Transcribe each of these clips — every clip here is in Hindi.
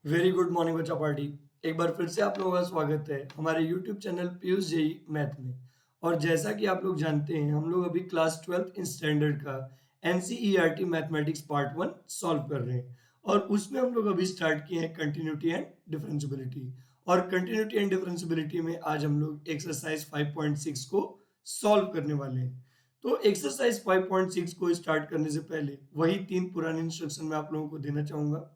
वेरी गुड मॉर्निंग बच्चा पार्टी। एक बार फिर से आप लोगों का स्वागत है हमारे YouTube channel Piyush JEE math में। और जैसा कि आप लोग जानते हैं हम लोग अभी क्लास 12th इन स्टैंडर्ड का एनसीईआरटी मैथमेटिक्स पार्ट 1 सॉल्व कर रहे हैं। और उसमें हम लोग अभी स्टार्ट किए हैं कंटिन्यूटी एंड डिफरेंशियबिलिटी। और कंटिन्यूटी एंड डिफरेंशियबिलिटी में आज हम लोग एक्सरसाइज 5.6 को सॉल्व करने वाले हैं। तो एक्सरसाइज 5.6 को स्टार्ट करने से पहले वही 3 पुराने इंस्ट्रक्शन मैं आप लोगों को देना चाहूंगा।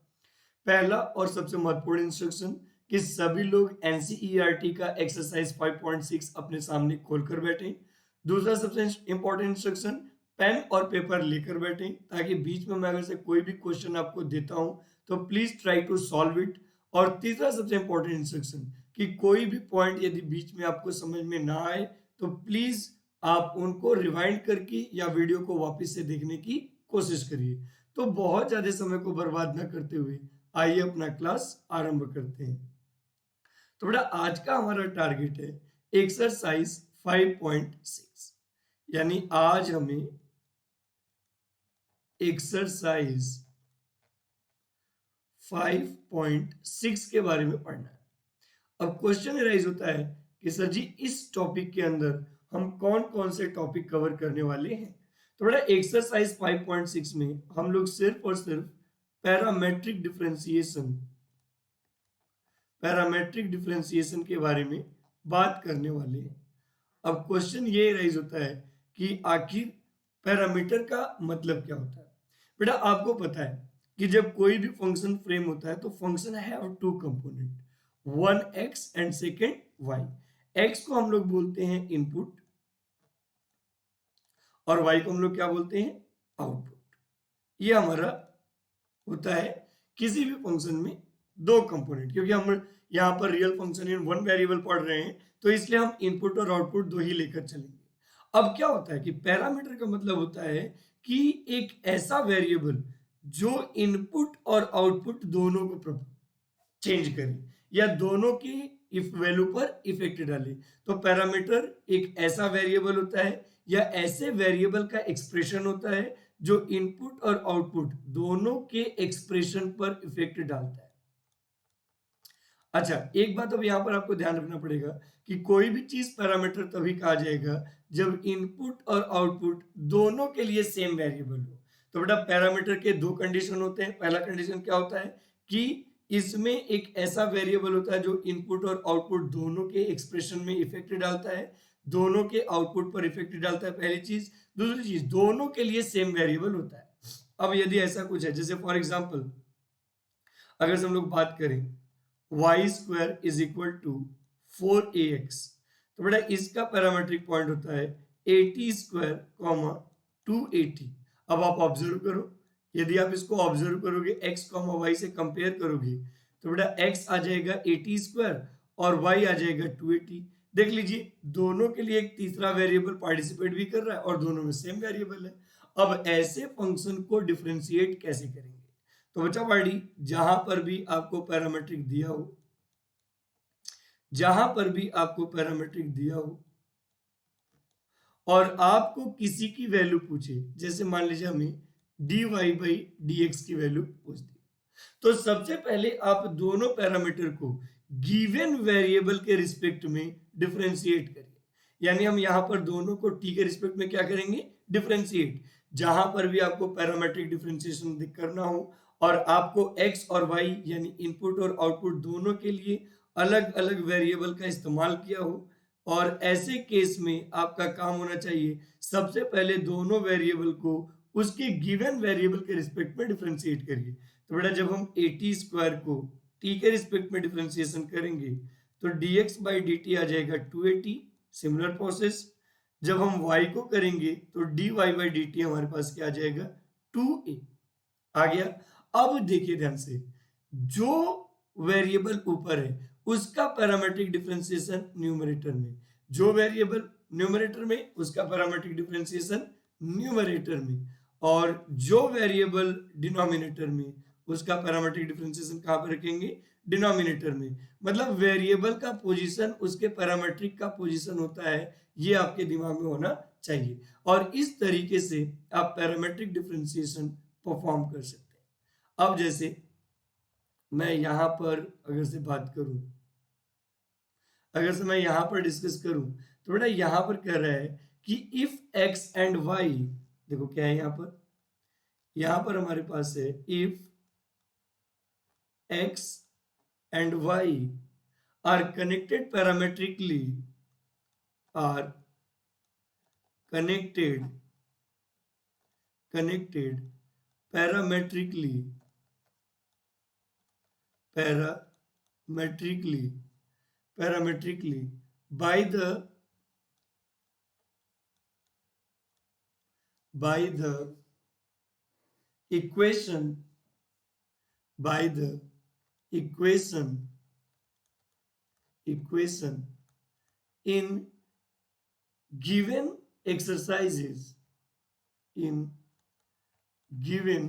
पहला और सबसे महत्वपूर्ण इंस्ट्रक्शन कि सभी लोग एनसीईआरटी का एक्सरसाइज 5.6 अपने सामने खोलकर बैठें। दूसरा सबसे इंपॉर्टेंट इंस्ट्रक्शन, पेन और पेपर लेकर बैठें ताकि बीच में मैं अगर से कोई भी क्वेश्चन आपको देता हूं तो please try to solve it. और तीसरा सबसे इंपॉर्टेंट इंस्ट्रक्शन कि कोई भी पॉइंट यदि बीच में आपको समझ में ना आए तो प्लीज आप उनको रिवाइंड करके या वीडियो को वापस से देखने की कोशिश करिए। तो बहुत ज्यादा समय को बर्बाद ना करते हुए आइए अपना क्लास आरंभ करते हैं। तो बेटा आज का हमारा टारगेट है एक्सरसाइज 5.6, यानी आज हमें एक्सरसाइज 5.6 के बारे में पढ़ना है। अब क्वेश्चन राइज होता है कि सर जी इस टॉपिक के अंदर हम कौन कौन से टॉपिक कवर करने वाले हैं। तो बेटा एक्सरसाइज 5.6 में हम लोग सिर्फ और सिर्फ पैरामेट्रिक डिफरेंशिएशन के बारे में बात करने वाले हैं। अब क्वेश्चन ये राइज होता है कि आखिर पैरामीटर का मतलब क्या होता है। बेटा आपको पता है कि जब कोई भी फंक्शन फ्रेम होता है तो function have two component, one x and second y. X को हम लोग बोलते हैं इनपुट और वाई को हम लोग क्या बोलते हैं आउटपुट। ये हमारा होता है किसी भी फंक्शन में दो कंपोनेंट, क्योंकि हम यहाँ पर real function in one variable पढ़ रहे हैं तो इसलिए हम इनपुट और आउटपुट दो ही लेकर चलेंगे। अब क्या होता है कि पैरामीटर का मतलब होता है कि एक ऐसा वेरिएबल जो इनपुट और आउटपुट दोनों को चेंज करे या दोनों की इफ वैल्यू पर इफेक्ट डाले। तो पैरामीटर एक ऐसा वेरिएबल होता है या ऐसे वेरिएबल का एक्सप्रेशन होता है जो इनपुट और आउटपुट दोनों के एक्सप्रेशन पर इफेक्ट डालता है। अच्छा, एक बात अब यहां पर आपको ध्यान रखना पड़ेगा कि कोई भी चीज पैरामीटर तभी कहा जाएगा जब इनपुट और आउटपुट दोनों के लिए सेम वेरिएबल हो। तो बेटा पैरामीटर के दो कंडीशन होते हैं। पहला कंडीशन क्या होता है कि इसमें एक ऐसा वेरिएबल होता है जो इनपुट और आउटपुट दोनों के एक्सप्रेशन में इफेक्ट डालता है, दोनों के आउटपुट पर इफेक्ट डालता है, पहली चीज। दूसरी चीज, दोनों के लिए सेम वेरिएबल होता है। अब यदि ऐसा कुछ है, जैसे फॉर एग्जाम्पल अगर हम लोग बात करें y² is equal to 4ax, तो बेटा इसका पैरामेट्रिक पॉइंट होता है 80² 280। अब आप ऑब्जर्व करो, यदि आप इसको ऑब्जर्व करोगे x, y से कंपेयर करोगे तो बेटा x आ जाएगा 80² और y आ जाएगा 280। देख लीजिए दोनों के लिए एक तीसरा वेरिएबल पार्टिसिपेट भी कर रहा है और दोनों में सेम वेरिएबल है। अब ऐसे फंक्शन को डिफरेंशिएट कैसे करेंगे। तो बच्चा पार्टी जहां पर भी आपको पैरामीट्रिक दिया हो, जहां पर भी आपको पैरामीट्रिक दिया हो और आपको किसी की वैल्यू पूछे, जैसे मान लीजिए हमें dy बाई dx की वैल्यू पूछ दी, तो सबसे पहले आप दोनों पैरामीटर को गिवन वेरिएबल के रिस्पेक्ट में डिफरेंशिएट करिए। यानी हम यहां पर दोनों को t के रिस्पेक्ट में क्या करेंगे, डिफरेंशिएट। जहां पर भी आपको पैरामेट्रिक डिफरेंशिएशन करना हो और आपको x और y यानी इनपुट और आउटपुट दोनों के लिए अलग अलग वेरिएबल का इस्तेमाल किया हो, और ऐसे केस में आपका काम होना चाहिए सबसे पहले दोनों वेरिएबल को उसके गिवन वेरिएबल के रिस्पेक्ट में डिफरेंशिएट करिए। तो बेटा जब हम 80² को t के रिस्पेक्ट में डिफरेंशिएशन करेंगे तो dx बाई dt आ जाएगा 280। सिमिलर प्रोसेस जब हम y को करेंगे तो dy बाई dt हमारे पास क्या आ जाएगा 2a आ गया। अब देखिए ध्यान से, जो वेरिएबल ऊपर है उसका पैरामेट्रिक डिफरेंशिएशन न्यूमरेटर में, जो वेरिएबल न्यूमरेटर में उसका पैरामेट्रिक डिफरेंशिएशन न्यूमरेटर में, और जो वेरिएबल डिनोमिनेटर में उसका पैरामेट्रिक डिफरेंशिएशन कहां पर रखेंगे, डिनोमिनेटर में। मतलब वेरिएबल का पोजीशन उसके पैरामेट्रिक का पोजीशन होता है, ये आपके दिमाग में होना चाहिए। और इस तरीके से आप पैरामेट्रिक डिफरेंशिएशन परफॉर्म कर सकते हैं। अब जैसे मैं यहां पर अगर से बात करूं, अगर से मैं यहां पर डिस्कस करूं, तो बेटा यहां पर कह रहा है कि इफ एक्स एंड वाई, देखो क्या है यहां पर हमारे पास है if X and Y are connected parametrically, are connected connected parametrically parametrically parametrically by the equation by the equation in given exercises, in given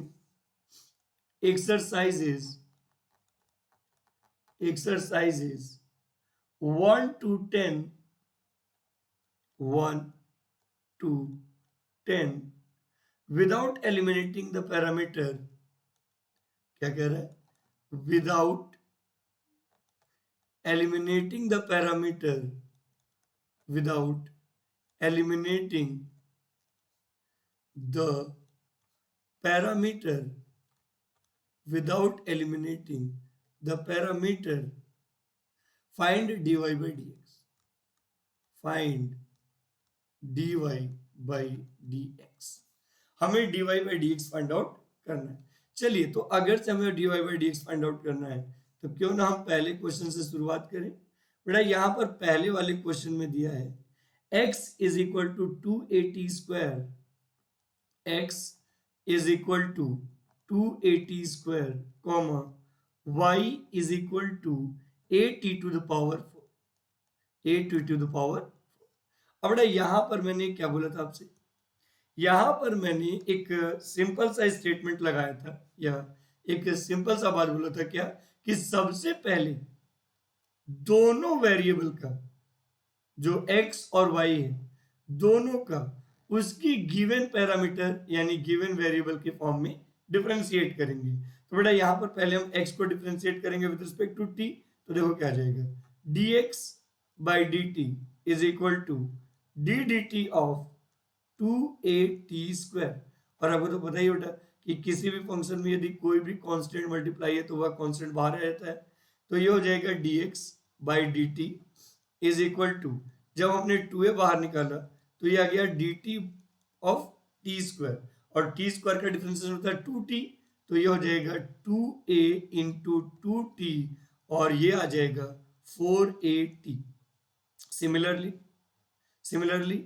exercises 1 to 10, 1 to 10 without eliminating the parameter, क्या कह रहा है, without eliminating the parameter, without eliminating the parameter, without eliminating the parameter, find dy by dx, find dy by dx, हमें dy by dx find out करना है। चलिए, तो अगर से हमें dy by dx find out करना है, तो क्यों ना हम पहले क्वेश्चन से शुरुआत करें। बेटा यहां पर पहले वाले क्वेश्चन में दिया है x is equal to 2a square, x is equal to 2a square, comma y is equal to 8t to the power 4, 8t to the power 4। अब बेटा यहां पर मैंने क्या बोला था आपसे, यहां पर मैंने एक सिंपल सा स्टेटमेंट लगाया था, या एक सिंपल सा बात बोला था, क्या कि सबसे पहले दोनों वेरिएबल का जो x और y है, दोनों का उसकी गिवन पैरामीटर यानी गिवन वेरिएबल के फॉर्म में डिफरेंशिएट करेंगे। तो बेटा यहां पर पहले हम x को डिफरेंशिएट करेंगे विद रिस्पेक्ट टू t, तो देखो क्या आ जाएगा, dx by dt is equal to d dt of 2at square. और आपको तो पता ही बेटा कि किसी भी फंक्शन में यदि कोई भी कांस्टेंट मल्टीप्लाई है तो वह कांस्टेंट बाहर आ जाता है, तो ये हो जाएगा dx by dt is equal to, जब हमने 2a बाहर निकाला तो ये आ गया dt ऑफ t स्क्वायर, और t स्क्वायर का डिफरेंशिएशन होता है 2t, तो ये हो जाएगा 2a इंटू 2t, और ये आ जाएगा 4at। सिमिलरली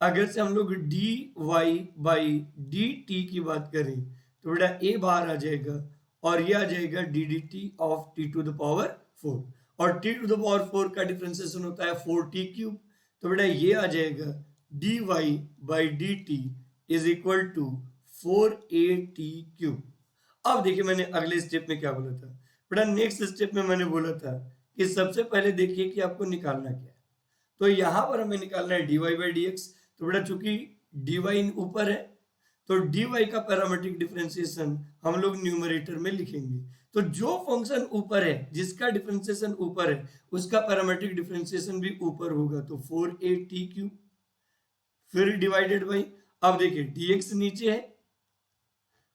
अगर से हम लोग dy बाई dt की बात करें, तो बेटा a बाहर आ जाएगा और ये आ जाएगा ddt of t to the power 4, और t टू द पावर 4 का डिफरेंशिएशन होता है 4t क्यूब, तो बेटा ये आ जाएगा dy by dt is equal to 4at cube. अब देखिए मैंने अगले स्टेप में क्या बोला था, बेटा नेक्स्ट स्टेप में मैंने बोला था कि सबसे पहले देखिए कि आपको निकालना क्या है। तो यहां पर हमें निकालना है dy बाई dx, तो बेटा चूंकि dy ऊपर है तो dy का पैरामीट्रिक डिफरेंशिएशन हम लोग न्यूमरेटर में लिखेंगे। तो जो फंक्शन ऊपर है, जिसका डिफरेंशिएशन ऊपर है, उसका पैरामीट्रिक डिफरेंशिएशन भी ऊपर होगा, तो 4at क्यूब, फिर डिवाइडेड बाई, अब देखिए dx नीचे है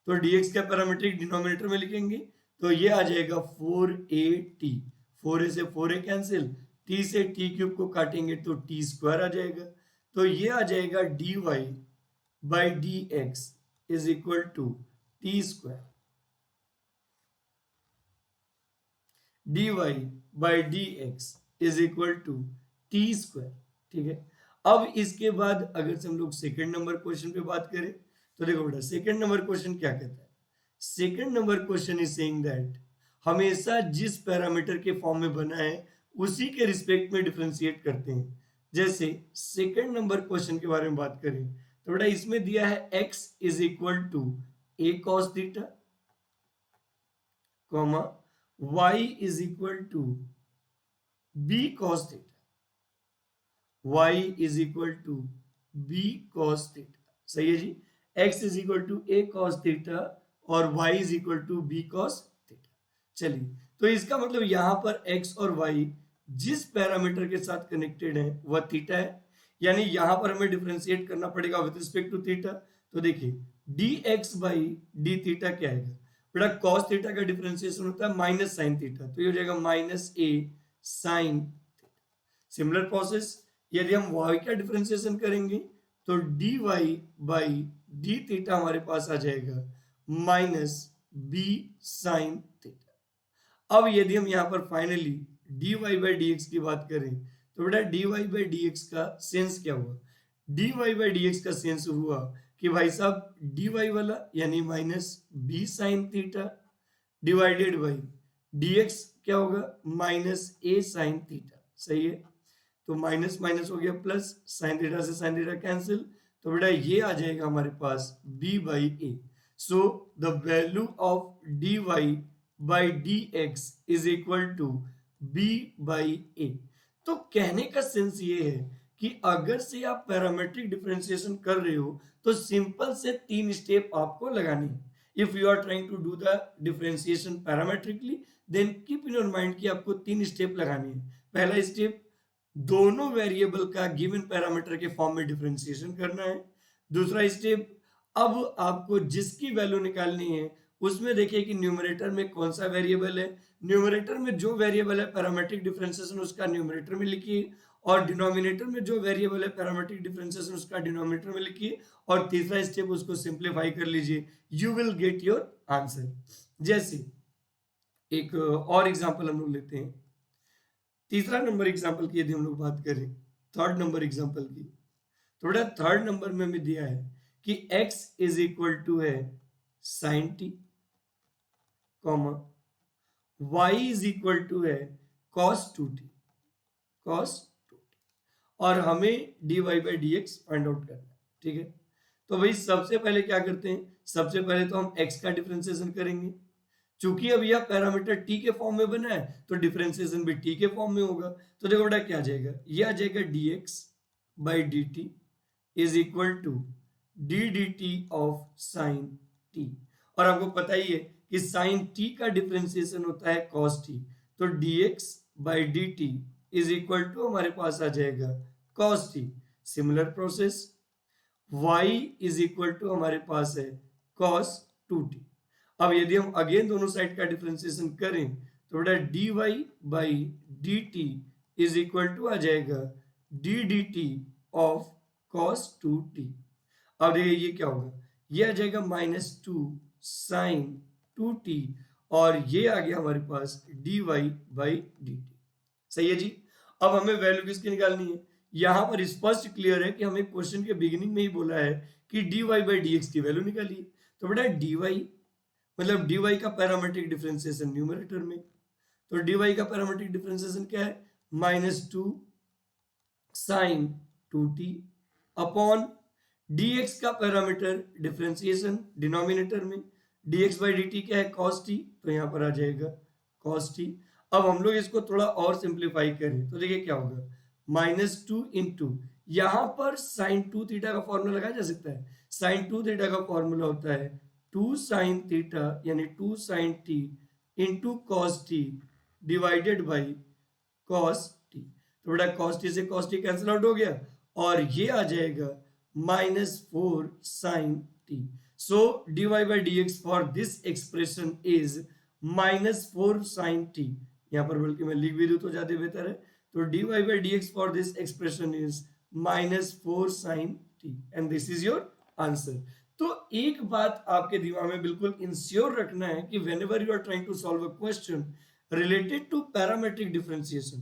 तो dx का पैरामीट्रिक डिनोमिनेटर में लिखेंगे, तो ये आ जाएगा 4at, 4a से 4a कैंसिल, t से t क्यूब को काटेंगे तो t स्क्वायर आ जाएगा, तो ये आ जाएगा dy by dx is equal to t square, dy by dx is equal to t square. ठीक है, अब इसके बाद अगर से हम लोग सेकंड नंबर क्वेश्चन पे बात करें, तो देखो बेटा सेकंड नंबर क्वेश्चन क्या कहता है, second number question is saying that हमेशा जिस पैरामीटर के फॉर्म में बना है उसी के रिस्पेक्ट में डिफरेंशिएट करते हैं। जैसे सेकंड नंबर क्वेश्चन के बारे में बात करें, तो बेटा इसमें दिया है x is equal to a cos theta, comma y is equal to b cos theta, y is equal to b cos theta. सही है जी, x is equal to a cos theta और y is equal to b cos theta. चलिए, तो इसका मतलब यहाँ पर x और y जिस पैरामीटर के साथ कनेक्टेड है वह थीटा है, यानी यहाँ पर हमें डिफरेंशिएट करना पड़ेगा विद रिस्पेक्ट टू थीटा। तो देखिए dx बाई डी थीटा क्या आएगा बेटा, cos थीटा का डिफरेंशिएशन होता है माइनस साइन थीटा, तो ये हो जाएगा माइनस ए साइन थीटा। सिमिलर प्रोसेस यदि हम y का डिफरेंशिएशन करेंगे तो dy बाई डी थीटा हमारे पास आ जाएगा माइनस बी साइन थीटा। अब यदि हम यहाँ पर फाइनली dy बाई डी की बात करें तो बेटा dy बाई डी का सेंस क्या हुआ, dy बाई डी का सेंस हुआ कि भाई साहब dy वाला यानी minus b sine theta divided by dx क्या होगा माइनस ए साइन थीटा। सही है, तो माइनस माइनस हो गया प्लस, साइन थीटा से साइन थीटा कैंसिल, तो बेटा ये आ जाएगा हमारे पास b by A. So the value of dy by dx is equal to b by A. तो कहने का सेंस ये है कि अगर से आप पैरामेट्रिक डिफरेंशिएशन कर रहे हो तो सिंपल से 3 स्टेप आपको लगाने हैं। If you are trying to do the differentiation parametrically then keep in your mind कि आपको 3 स्टेप लगाने हैं। पहला स्टेप दोनों वेरिएबल का गिवन पैरामीटर के फॉर्म में डिफरेंशिएशन करना है। दूसरा स्टेप अब आपको जिसकी वैल्यू निकालनी है उसमें देखिए कि न्यूमरेटर में कौन सा वेरिएबल है, न्यूमरेटर में जो वेरिएबल है पैरामेट्रिक डिफरेंशिएशन उसका न्यूमरेटर में लिखिए, और डिनोमिनेटर में जो वेरिएबल है पैरामेट्रिक डिफरेंशिएशन उसका डिनोमिनेटर में लिखिए, और तीसरा स्टेप उसको सिंप्लीफाई कर लीजिए, you will get your answer. जैसे एक और एग्जांपल हम लोग लेते हैं, तीसरा नंबर एग्जांपल की यदि हम लोग बात करें, थर्ड नंबर एग्जांपल की, तो बेटा थर्ड नंबर में हमें दिया है कि x इज इक्वल टू है sine t, comma y is equal to है cos 2t, cos 2t, और हमें dy by D x find out करना है। ठीक है, तो भाई सबसे पहले क्या करते हैं, सबसे पहले तो हम x का डिफरेंशिएशन करेंगे। चूंकि अब यह पैरामीटर t के फॉर्म में बना है तो डिफरेंशिएशन भी t के फॉर्म में होगा। तो देखो बेटा क्या आ जाएगा, यह आ जाएगा dx by D T is equal to d D T of sine t, और आपको पता ही है कि साइन टी का डिफरेंशिएशन होता है cos t, तो dx by D T is equal to हमारे पास आ जाएगा cos t। Similar process y is equal to हमारे पास है cos 2t। अब यदि हम अगेन दोनों साइड का डिफरेंशिएशन करें तो बेटा dy by D T is equal to आ जाएगा D D T of cos 2t। अब देखिए ये क्या होगा, ये आ जाएगा माइनस 2 साइन 2t, और ये आ गया हमारे पास dy बाई डी टी। सही है जी। अब हमें वैल्यू किसकी निकालनी है, यहां पर स्पष्ट क्लियर है कि हमें क्वेश्चन के बिगिनिंग में ही बोला है कि dy बाई डी एक्स की वैल्यू निकालिए। तो बेटा dy मतलब dy का पैरामेट्रिक डिफरेंशिएशन न्यूमरेटर में, तो dy का पैरामेट्रिक डिफरेंशिएशन क्या है minus 2 sine 2t upon dx का पैरामीटर डिफरेंशिएशन डिनोमिनेटर में, dx बाई डी क्या है cos t, तो यहाँ पर आ जाएगा cos t। अब हम लोग इसको थोड़ा और सिंप्लीफाई करें तो देखिए क्या होगा, माइनस 2 इंटू यहाँ पर साइन 2 थीटा का फॉर्मूला लगाया जा सकता है। साइन 2 थीटा का फॉर्मूला होता है 2 साइन थीटा यानी 2 sine t into cos t divided by cos t, तो बेटा कॉस टी से कॉस टी कैंसिल आउट हो गया, और ये आ जाएगा minus 4 sine t. So dy by D x for this expression is minus 4 sine t, यहाँ पर बल्कि मैं लिख भी दूं तो ज्यादा बेहतर है, तो dy by D x for this expression is minus 4 sine t, and this is your answer. तो एक बात आपके दिमाग में बिल्कुल इंश्योर रखना है कि whenever you are trying to solve a question related to parametric differentiation,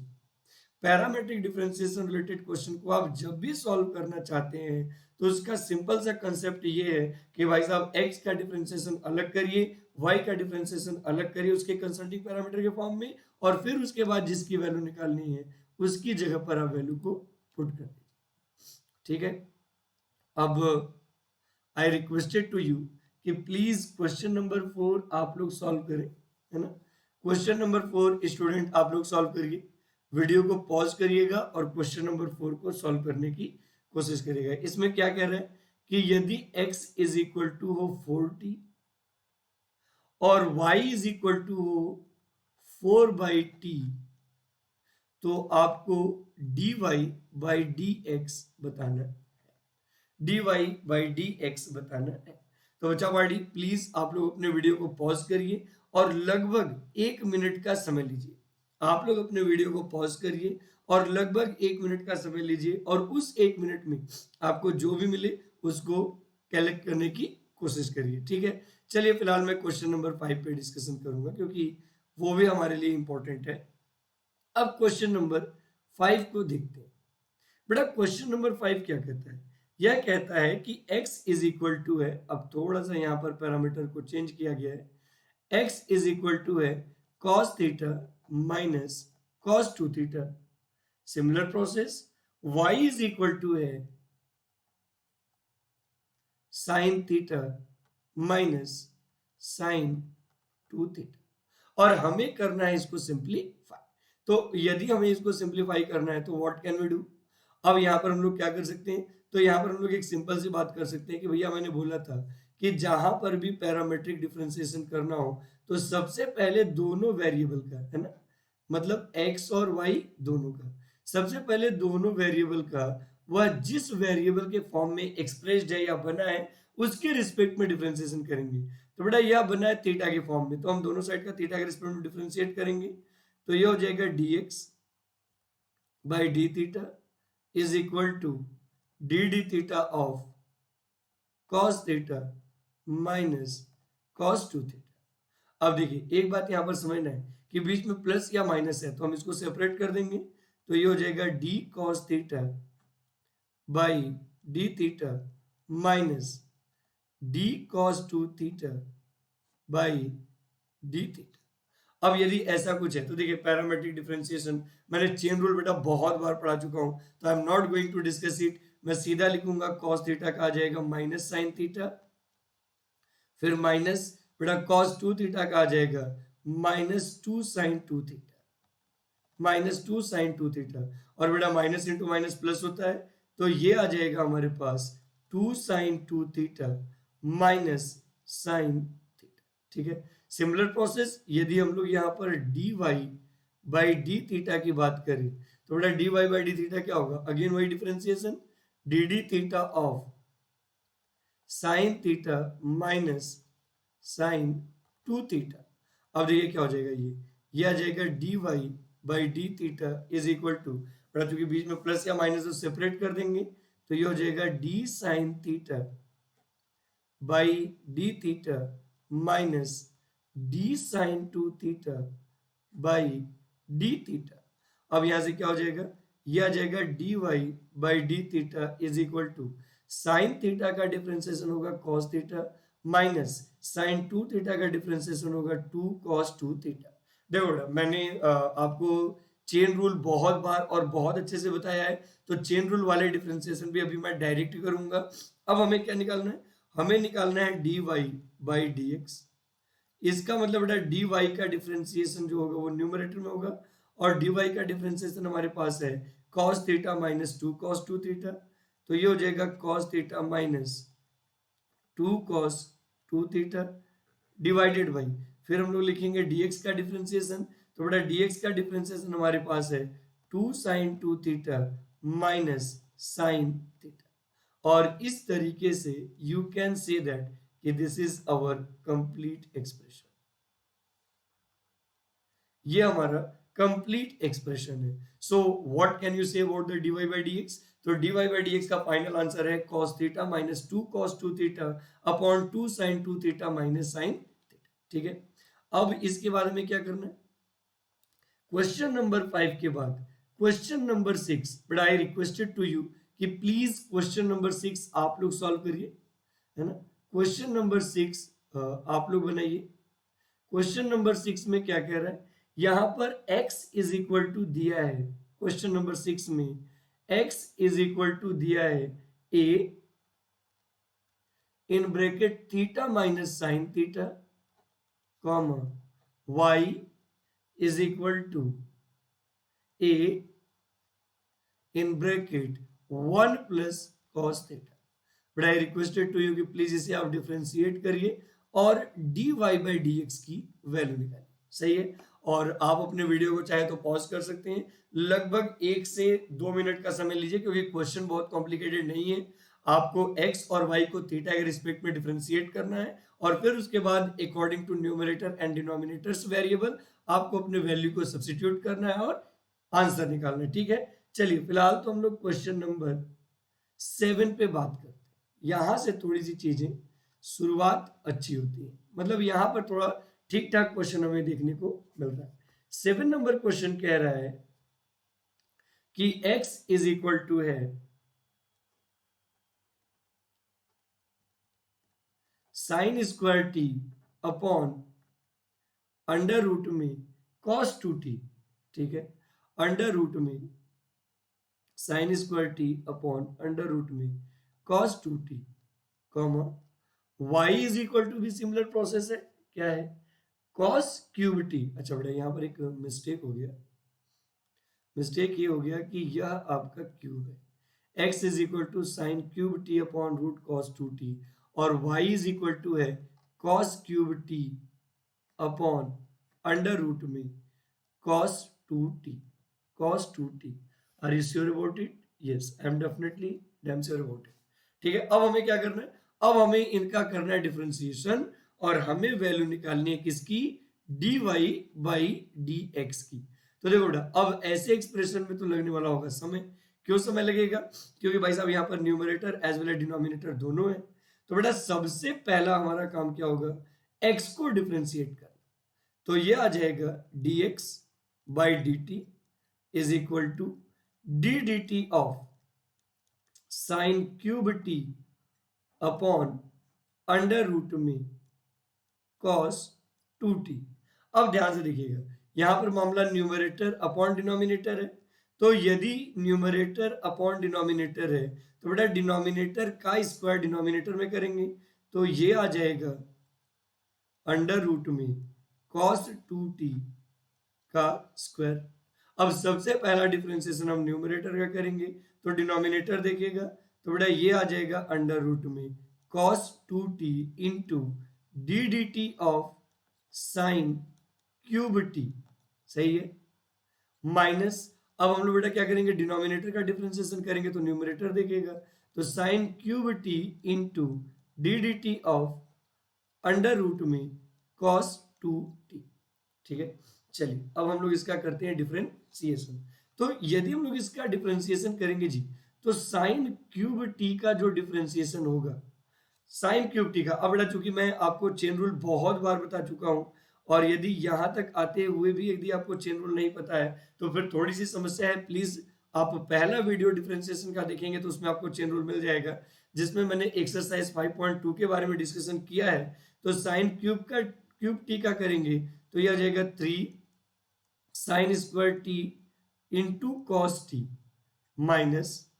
parametric differentiation related question को आप जब भी सॉल्व करना चाहते हैं तो उसका सिंपल सा कंसेप्ट ये है कि भाई साहब x का डिफरेंशिएशन अलग करिए, y का डिफरेंशिएशन अलग करिए उसके कंसल्टिंग पैरामीटर के फॉर्म में, और फिर उसके बाद जिसकी वैल्यू निकालनी है उसकी जगह पर आप वैल्यू को पुट कर दीजिए। ठीक है, अब आई रिक्वेस्टेड टू यू कि प्लीज क्वेश्चन नंबर 4 आप लोग सॉल्व करें, है ना। क्वेश्चन नंबर 4 स्टूडेंट आप लोग सॉल्व करिए, वीडियो को पॉज करिएगा और क्वेश्चन नंबर 4 को सॉल्व करने की कोशिश करिएगा। इसमें क्या कह रहा है कि यदि x इज इक्वल टू हो 4t और y इज इक्वल टू हो 4/t, तो आपको dy बाई डी एक्स बताना है, dy बाई डी एक्स बताना है। तो बच्चा पार्टी प्लीज आप लोग अपने वीडियो को पॉज करिए और लगभग 1 मिनट का समय लीजिए। आप लोग अपने वीडियो को पॉज करिए और लगभग 1 मिनट का समय लीजिए और उस 1 मिनट में आपको जो भी मिले उसको कलेक्ट करने की कोशिश करिए, ठीक है। चलिए फिलहाल मैं क्वेश्चन नंबर 5 पे डिस्कशन करूंगा क्योंकि वो भी हमारे लिए इंपॉर्टेंट है। अब क्वेश्चन नंबर 5 को देखते हैं। बेटा क्वेश्चन नंबर 5 क्या कहता है? यह कहता है कि x इज इक्वल टू है, अब थोड़ा सा यहाँ पर पैरामीटर को चेंज किया गया है, x इज इक्वल टू है cos theta minus cos 2 theta. Similar process y is equal to है sin theta minus sin 2 theta और हमें करना है इसको सिंप्लीफाई। तो यदि हमें इसको सिंप्लीफाई करना है तो व्हाट कैन वी डू? अब यहाँ पर हम लोग क्या कर सकते हैं? तो यहाँ पर हम लोग एक सिंपल सी बात कर सकते हैं कि भैया मैंने बोला था कि जहां पर भी पैरामेट्रिक डिफरेंशिएशन करना हो तो सबसे पहले दोनों वेरिएबल का, है ना, मतलब x और y दोनों का, सबसे पहले दोनों वेरिएबल का वह जिस वेरिएबल के फॉर्म में एक्सप्रेस्ड है या बना है उसके रिस्पेक्ट में डिफरेंशिएशन करेंगे। तो बेटा यह बना है थीटा के फॉर्म में, तो हम दोनों साइड का थीटा के रिस्पेक्ट में डिफरेंशिएट करेंगे। तो यह हो जाएगा dx by D theta is equal to d d theta of cos theta minus cos 2 theta. अब देखिए एक बात यहां पर समझना है कि बीच में प्लस या माइनस है तो हम इसको सेपरेट कर देंगे। तो ये हो जाएगा d cos theta by D theta minus d cos 2 theta by D theta. अब यदि ऐसा कुछ है तो देखिए पैरामेट्रिक डिफरेंशिएशन मैंने चेन रूल बेटा बहुत बार पढ़ा चुका हूं, तो I am not going to discuss it. मैं सीधा लिखूंगा cos थीटा का आ जाएगा माइनस साइन थीटा, फिर माइनस बेटा cos 2 थीटा का आ जाएगा minus 2 sine 2 theta, minus 2 sine 2 theta, और बेटा माइनस इंटू माइनस प्लस होता है तो ये आ जाएगा हमारे पास 2 sine 2 theta minus sine theta, ठीक है। सिमिलर प्रोसेस यदि हम लोग यहाँ पर dy बाई डी थीटा की बात करें तो बेटा dy बाई डी थीटा क्या होगा? अगेन वही differentiation d d theta of sine theta minus sine 2 theta. अब देखिए क्या हो जाएगा, ये आ जाएगा dy by D theta is equal to, बेटा चूंकि बीच में प्लस या माइनस तो सेपरेट कर देंगे, तो ये हो जाएगा d sine theta by D theta minus d sine 2 theta by D theta. अब यहां से क्या हो जाएगा, यह आ जाएगा dy by D theta is equal to sine theta का डिफरेंशिएशन होगा cos theta minus sine 2 theta का डिफरेंशिएशन होगा 2 cos 2 थीटा। देखो मैंने आपको चेन रूल बहुत बार और बहुत अच्छे से बताया है, तो चेन रूल वाले डिफरेंशिएशन भी अभी मैं डायरेक्ट करूंगा। अब हमें क्या निकालना है? हमें निकालना है dy बाई डी एक्स। इसका मतलब बेटा dy का डिफरेंशिएशन जो होगा वो न्यूमरेटर में होगा और dy का डिफरेंशिएशन हमारे पास है cos theta minus 2 cos 2 theta, तो ये हो जाएगा cos theta minus 2 cos 2 theta divided by, फिर हम लोग लिखेंगे dx का डिफरेंशिएशन, तो बेटा dx का डिफरेंशिएशन हमारे पास है 2 sin 2 theta minus sin theta. और इस तरीके से यू कैन से दैट कि this is our complete expression, ये हमारा कंप्लीट एक्सप्रेशन है। So what can you say about the dy by dx? तो dy बाई dx का फाइनल आंसर है cos theta minus 2 cos 2 theta upon 2 sin 2 theta minus sin theta, ठीक है। अब इसके बाद में क्या करना है? क्वेश्चन नंबर 5 के बाद question number 6, but I requested to you कि प्लीज क्वेश्चन नंबर 6 आप लोग सॉल्व करिए, है ना। क्वेश्चन नंबर 6 आप लोग बनाइए। क्वेश्चन नंबर 6 में क्या कह रहा है? यहां पर x इज इक्वल टू दिया है, क्वेश्चन नंबर 6 में x इज इक्वल टू दिया है a in bracket theta minus sine theta, comma y is equal to a in bracket 1 plus cos theta. But I requested to you कि प्लीज इसे आप डिफरेंशिएट करिए और dy बाई dx की वैल्यू निकालिए। सही है। और आप अपने वीडियो को चाहे तो पॉज कर सकते हैं, लगभग 1 से 2 मिनट का समय लीजिए, क्योंकि क्वेश्चन बहुत कॉम्प्लिकेटेड नहीं है। आपको x और y को थीटा के रिस्पेक्ट में डिफरेंशिएट करना है, और फिर उसके बाद according to numerator and denominators variable आपको अपने वैल्यू को सब्स्टिट्यूट करना है और आंसर निकालना है। ठीक है, चलिए फिलहाल तो हम लोग क्वेश्चन नंबर 7 पे बात करते हैं। यहां से थोड़ी सी चीजें शुरुआत अच्छी होती है, मतलब यहां पर थोड़ा ठीक ठाक क्वेश्चन हमें देखने को मिल रहा है। 7 नंबर क्वेश्चन कह रहा है कि x इज इक्वल टू है sine square T upon under root में कॉस 2t। ठीक है, अंडर रूट में sine square T upon under root में cos 2t, comma y is equal to भी सिमिलर प्रोसेस है, क्या है कॉस क्यूब टी। अच्छा बेटा यहाँ पर एक मिस्टेक हो गया, मिस्टेक ये हो गया कि यह आपका क्यूब है। x is equal to sine cube t upon root cos 2t, और y इज इक्वल टू है cos cube t upon under root में cos 2t, cos 2t। Are you sure about it? Yes, I am definitely damn sure about it। ठीक है, अब हमें क्या करना है, अब हमें इनका करना है डिफरेंशिएशन, और हमें वैल्यू निकालनी है किसकी, dy बाई dx की। तो देखो बेटा, अब ऐसे एक्सप्रेशन में तो लगने वाला होगा समय। क्यों समय लगेगा, क्योंकि भाई साहब यहाँ पर numerator as well as denominator दोनों है। तो बेटा सबसे पहला हमारा काम क्या होगा, x को डिफरेंशिएट करना। तो ये आ जाएगा dx by dt is equal to d D T of sine cube t upon under root में कॉस 2t। अब ध्यान से देखिएगा, यहां पर मामला न्यूमरेटर अपॉन डिनोमिनेटर है। तो यदि न्यूमरेटर अपॉन डिनोमिनेटर है तो बेटा डिनोमिनेटर का स्क्वायर डिनोमिनेटर में करेंगे, तो ये आ जाएगा अंडर रूट में कॉस 2t का स्क्वायर। अब सबसे पहला डिफरेंशिएशन हम न्यूमरेटर का करेंगे, तो डिनोमिनेटर देखिएगा, तो बेटा ये आ जाएगा अंडर रूट में cos 2t into d D T of sine cube T, सही है, माइनस। अब हम लोग बेटा क्या करेंगे, डिनोमिनेटर का डिफरेंशिएशन करेंगे, तो न्यूमरेटर देखिएगा, तो sine cube t into d D T of under root में cos 2t। ठीक है, चलिए अब हम लोग इसका करते हैं डिफरेंशिएशन। तो यदि हम लोग इसका डिफरेंशिएशन करेंगे जी, तो साइन क्यूब टी का जो डिफरेंशिएशन होगा, साइन क्यूब टी का, अब बेटा चूंकि मैं आपको चेन रूल बहुत बार बता चुका हूं, और यदि यहां तक आते हुए भी यदि आपको चेन रूल नहीं पता है तो फिर थोड़ी सी समस्या है। प्लीज आप पहला वीडियो डिफरेंशिएशन का देखेंगे तो उसमें आपको चेन रूल मिल जाएगा, जिसमें मैंने एक्सरसाइज 5.2 के बारे में डिस्कशन किया है। तो साइन क्यूब टी का करेंगे तो यह आ जाएगा 3 sign square t into cos T minus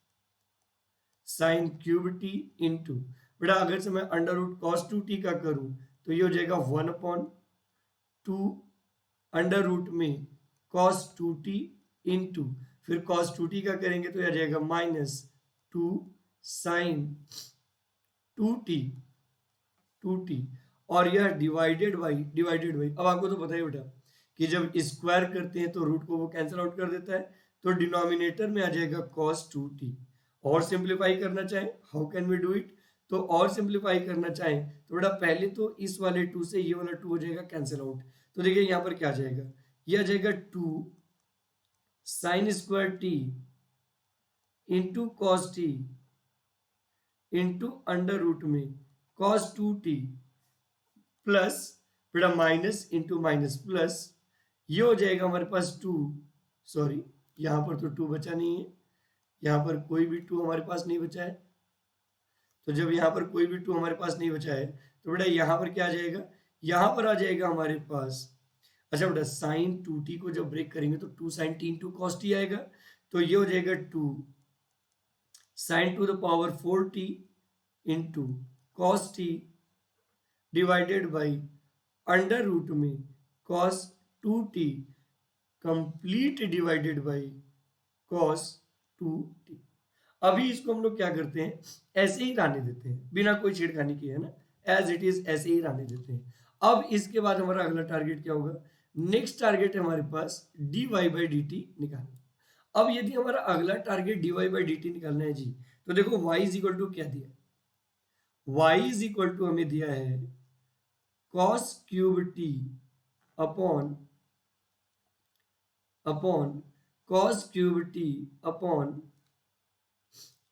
sign cube t into, बेटा अगर से मैं अंडर रूट कॉस 2t का करूं तो ये हो जाएगा 1/2 अंडर रूट में कॉस 2t इंटू, फिर कॉस 2t का करेंगे तो यह आ जाएगा -2 साइन 2t, और यह डिवाइडेड बाई अब आपको तो पता ही बेटा कि जब स्क्वायर करते हैं तो रूट को वो कैंसिल आउट कर देता है, तो डिनोमिनेटर में आ जाएगा cos 2t। और सिंप्लीफाई करना चाहें, how can we do it, तो और सिंप्लीफाई करना चाहें तो बेटा पहले तो इस वाले 2 से ये वाला 2 हो जाएगा कैंसिल आउट। तो देखिए यहाँ पर क्या आ जाएगा, ये आ जाएगा 2 sine square t into cos t into under root में cos 2t प्लस बेटा माइनस इंटू माइनस प्लस, ये हो जाएगा हमारे पास 2, सॉरी यहाँ पर तो 2 बचा नहीं है, यहाँ पर कोई भी 2 हमारे पास नहीं बचा है। तो जब यहाँ पर कोई भी 2 हमारे पास नहीं बचा है तो बेटा यहाँ पर क्या आ जाएगा, यहाँ पर आ जाएगा हमारे पास, अच्छा बेटा साइन 2t को जब ब्रेक करेंगे तो 2 sine t into cos t आएगा, तो ये हो जाएगा 2 sine to the power 4t into cos t divided by under root में cos 2t complete divided by cos 2t। अभी इसको हम लोग क्या करते हैं, ऐसे ही रहने देते हैं बिना कोई छेड़खानी किए, है ना, एज इट इज ऐसे ही रहने देते हैं। अब इसके बाद हमारा अगला टारगेट क्या होगा, नेक्स्ट टारगेट है हमारे पास dy बाई डी टी निकालना। अब यदि हमारा अगला target dy by D T निकालना है जी, तो देखो y इज इक्वल टू क्या दिया, y इज इक्वल टू हमें दिया है cos cube t upon cos cube t upon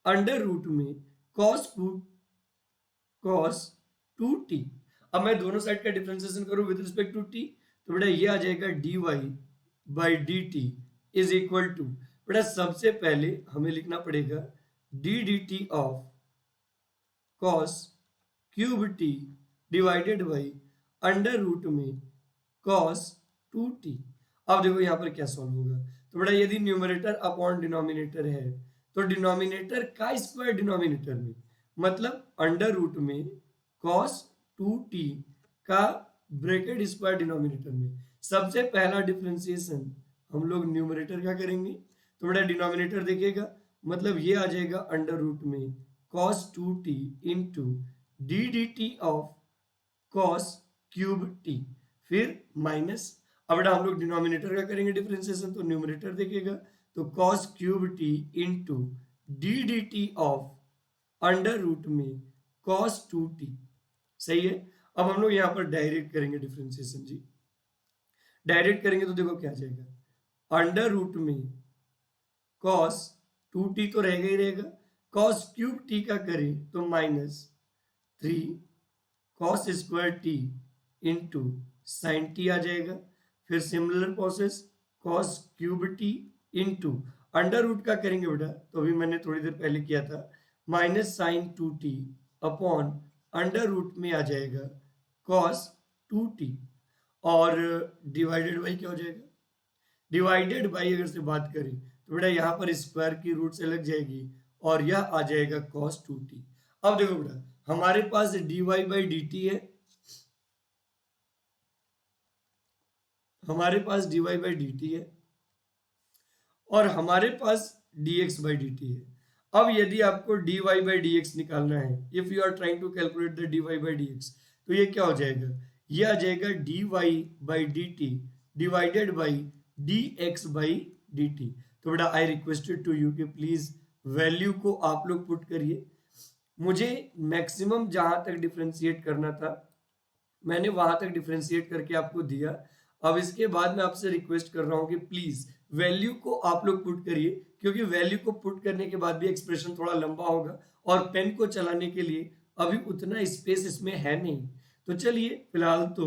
under root में cos 2t। अब मैं दोनों साइड का डिफरेंशिएशन करूं विद रिस्पेक्ट टू t, तो बेटा ये आ जाएगा dy by D T is equal to, बेटा सबसे पहले हमें लिखना पड़ेगा d D T of cos cube t divided by under root में cos 2t। अब देखो यहाँ पर क्या सॉल्व होगा, तो बेटा यदि न्यूमरेटर अपॉन डिनोमिनेटर है तो डिनोमिनेटर का स्क्वायर डिनोमिनेटर में, मतलब अंडर रूट में cos 2t का ब्रैकेट स्क्वायर डिनोमिनेटर में। सबसे पहला डिफरेंशिएशन हम लोग न्यूमरेटर का करेंगे, तो बेटा डिनोमिनेटर देखिएगा, मतलब ये आ जाएगा अंडर रूट में cos 2t into d D T of cos cube t, फिर माइनस। अब बेटा हम लोग डिनोमिनेटर का करेंगे डिफरेंशिएशन, तो न्यूमरेटर देखिएगा, तो cos cube t into d D T of under root में cos 2t। सही है। अब हम लोग यहाँ पर डायरेक्ट करेंगे डिफरेंशिएशन जी, डायरेक्ट करेंगे तो देखो क्या आ जाएगा, अंडर रूट में cos 2t तो रहेगा ही रहेगा, cos क्यूब t का करें तो minus 3 cos square t into sine T आ जाएगा, फिर similar process cos cube t into under root का करेंगे बेटा, तो अभी मैंने थोड़ी देर पहले किया था, minus sine 2t upon under root में आ जाएगा cos 2t, और डिवाइडेड बाई क्या हो जाएगा, डिवाइडेड बाई अगर से बात करें तो बेटा यहाँ पर स्क्वायर की रूट से लग जाएगी और यह आ जाएगा cos 2t। अब देखो बेटा हमारे पास dy बाई डी टी है, हमारे पास dy बाई डी टी है और हमारे पास dx बाई डी टी है। अब यदि आपको dy बाई dx निकालना है, if you are trying to calculate the dy by dx, तो ये क्या हो जाएगा, ये आ जाएगा dy by D T divided by dx by D T. तो बेटा आई रिक्वेस्टेड टू यू कि प्लीज वैल्यू को आप लोग पुट करिए। मुझे मैक्सिमम जहां तक डिफरेंशिएट करना था मैंने वहां तक डिफरेंशिएट करके आपको दिया। अब इसके बाद मैं आपसे रिक्वेस्ट कर रहा हूं कि प्लीज वैल्यू को आप लोग पुट करिए, क्योंकि वैल्यू को पुट करने के बाद भी एक्सप्रेशन थोड़ा लंबा होगा और पेन को चलाने के लिए अभी उतना स्पेस इसमें है नहीं। तो चलिए फिलहाल तो